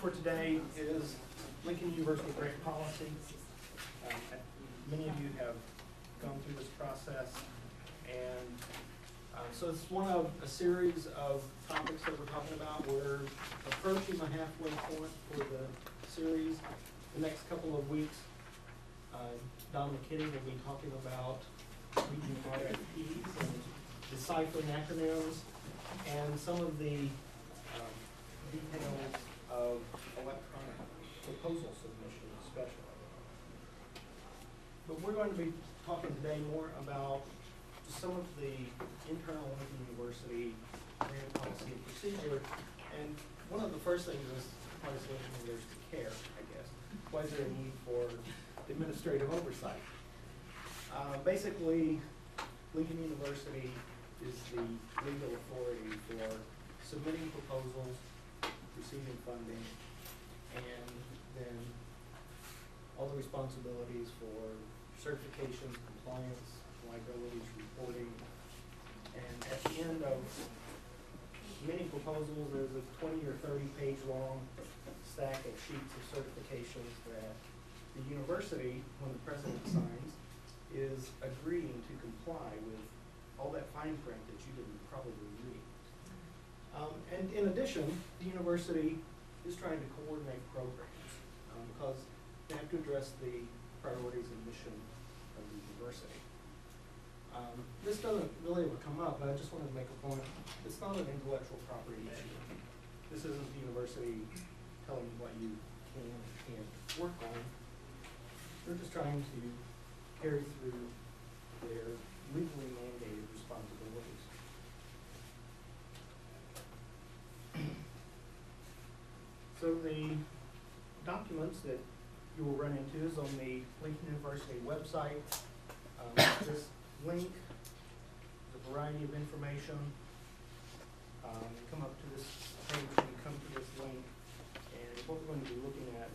for today is Lincoln University grant policy. Many of you have gone through this process, and so it's one of a series of topics that we're talking about. We're approaching the halfway point for the series. The next couple of weeks, Don McKinney will be talking about reading RFPs and deciphering acronyms and some of the details of electronic proposal submission especially. But we're going to be talking today more about some of the internal Lincoln University grant policy and procedure. And one of the first things is, why does Lincoln University care, I guess? Why is there a need for administrative oversight? Basically, Lincoln University is the legal authority for submitting proposals, receiving funding, and then all the responsibilities for certifications, compliance, liabilities, reporting. And at the end of many proposals, there's a 20 or 30 page long stack of sheets of certifications that the university, when the president signs, is agreeing to comply with all that fine print that you didn't probably read. And in addition, the university is trying to coordinate programs because they have to address the priorities and mission of the university. This doesn't really ever come up, but I just wanted to make a point. It's not an intellectual property issue. This isn't the university telling you what you can and can't work on. They're just trying to carry through their legally mandated responsibilities. So the documents that you will run into is on the Lincoln University website. This link, a variety of information. You come up to this page and you come to this link, and what we're going to be looking at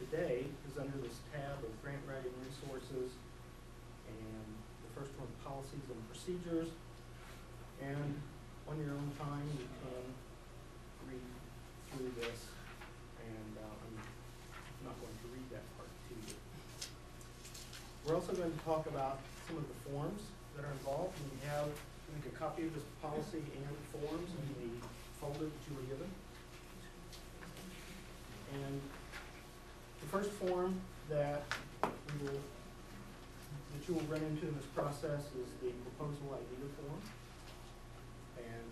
today is under this tab of grant writing resources, and the first one, policies and procedures. And on your own time, you can read through this, and I'm not going to read that part to you. We're also going to talk about some of the forms that are involved, and we have, I think, a copy of this policy and forms in the folder that you were given. And the first form that you will run into in this process is the proposal idea form. And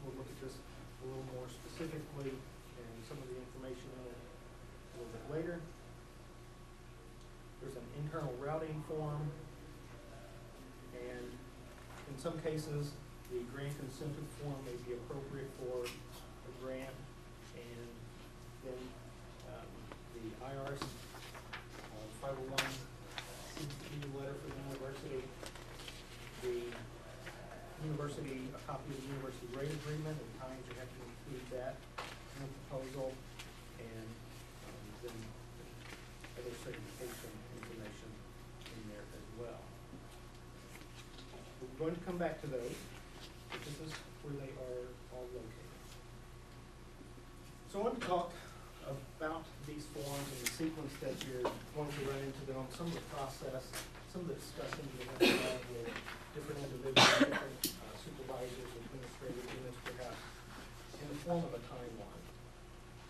we'll look at this a little more specifically and some of the information in it a little bit later. There's an internal routing form, and in some cases the grant incentive form may be appropriate for a grant, and then the IRS 501 letter for the university, a copy of the university rate agreement, and times you have to include that in the proposal, and then other certification information in there as well. We're going to come back to those, but this is where they are all located. So I want to talk about these forms and the sequence that you're going to run into them, some of the process, some of the discussions you're going to have with different individuals, different supervisors, administrative units, perhaps, in the form of a timeline.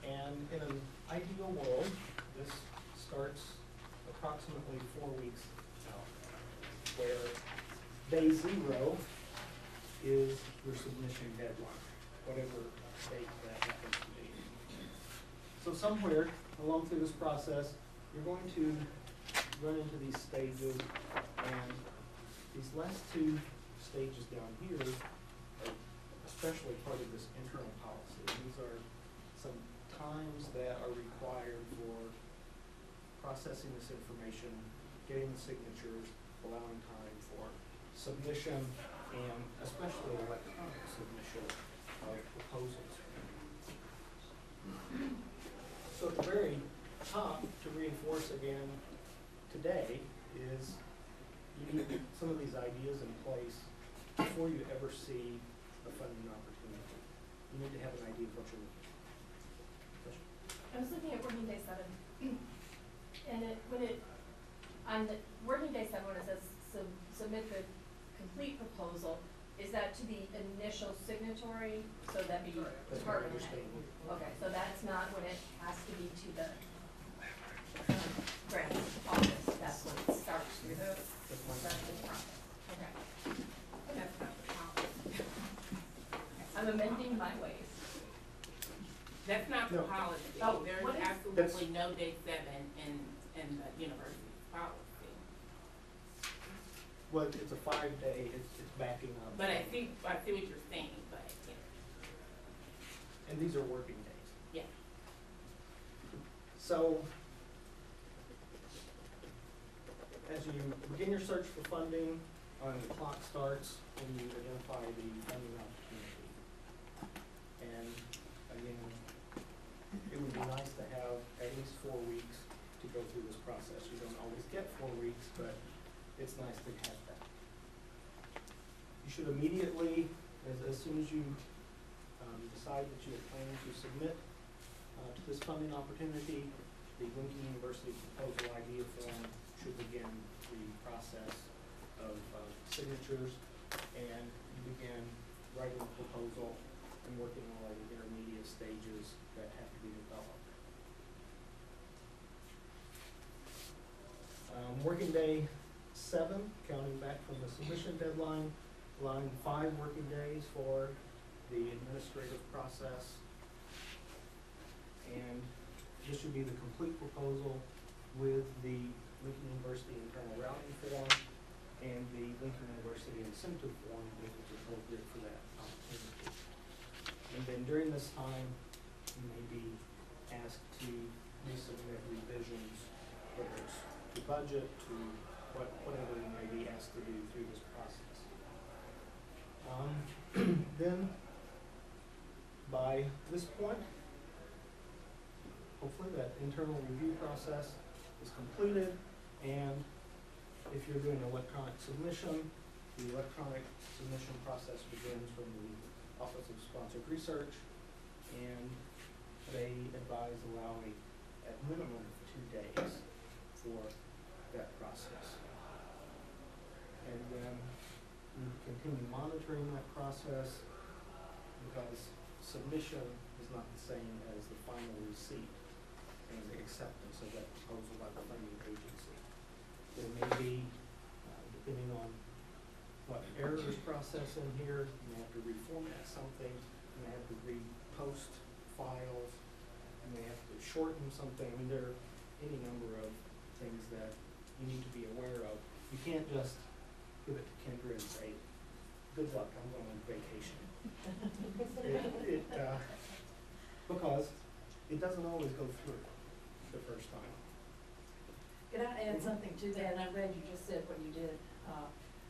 And in an ideal world, this starts approximately 4 weeks out, where day 0 is your submission deadline, whatever date that happens to be. So somewhere along through this process, you're going to run into these stages, and these last 2 stages down here are especially part of this internal policy. These are some times that are required for processing this information, getting the signatures, allowing time for submission, and especially electronic submission of proposals. So at the very top, to reinforce again today, is you need some of these ideas in place before you ever see a funding opportunity. You need to have an idea of what you're looking for. On the working day 7, when it says submit the complete proposal, is that to the initial signatory, so that be That's my department head? understanding. Okay, so that's not when it has to be to the grant office, that's when it starts through the, That's my starts the process, okay. That's not the policy. I'm amending my ways. That's not the No. policy. Oh, There's what is- absolutely no day 7 in the university's policy. Well, it's a 5-day, it's backing up. But I see what you're saying, but, yeah. And these are working days. Yeah. So, as you begin your search for funding, the clock starts when you identify the funding opportunity. And again, it would be nice to have at least 4 weeks to go through this process. You don't always get 4 weeks, but it's nice to have that. You should immediately, as soon as you decide that you are planning to submit to this funding opportunity, the Lincoln University Proposal Idea Form should begin the process of signatures, and you begin writing the proposal and working on all the intermediate stages that have to be developed. Working day 7, counting back from the submission deadline, allowing 5 working days for the administrative process. And this should be the complete proposal with the Lincoln University internal routing form and the Lincoln University incentive form, if it's appropriate for that opportunity. And then during this time, you may be asked to resubmit revisions, whether it's to budget, to whatever you may be asked to do through this process. Then, by this point, hopefully that internal review process is completed, and if you're doing electronic submission, the electronic submission process begins from the Office of Sponsored Research, and they advise allowing at minimum 2 days for that process. And then we continue monitoring that process, because submission is not the same as the final receipt and the acceptance of that proposal by the funding agency. There may be, depending on what errors process in here, you may have to reformat something, you may have to repost files, you may have to shorten something. I mean, there are any number of things that you need to be aware of. You can't just give it to Kendra and say, good luck, I'm going on vacation. Because it doesn't always go through the first time. Could I add something to that? And I'm glad you just said what you did,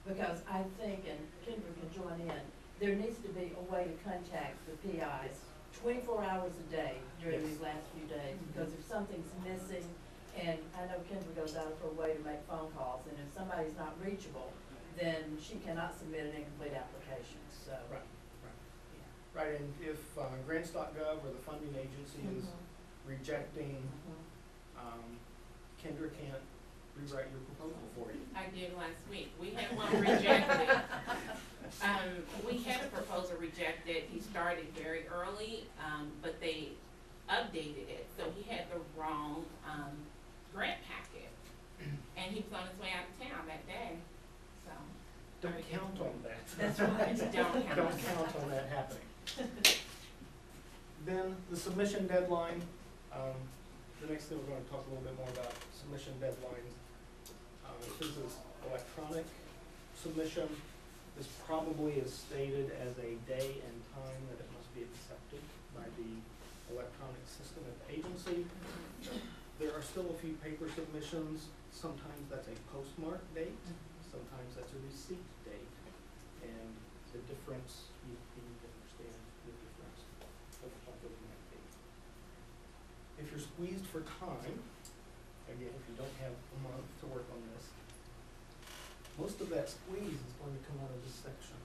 because I think, and Kendra can join in, there needs to be a way to contact the PIs 24 hours a day during these last few days, because if something's missing, and I know Kendra goes out of her way to make phone calls, and if somebody's not reachable, then she cannot submit an incomplete application, so. Right. Right, and if grants.gov or the funding agency is rejecting, Kendra can't rewrite your proposal for you. I did last week. We had one rejected. We had a proposal rejected. He started very early, but they updated it, so he had the wrong grant packet, and he was on his way out of town that day. So Don't count on that. That's right. Don't count on that happening. Then the submission deadline. The next thing we're going to talk a little bit more about submission deadlines. This is electronic submission. This probably is stated as a day and time that it must be accepted by the electronic system at the agency. There are still a few paper submissions. Sometimes that's a postmark date. Sometimes that's a receipt date. And the difference, you need to understand the difference of what those might be. If you're squeezed for time, again, if you don't have a month to work on this, most of that squeeze is going to come out of this section.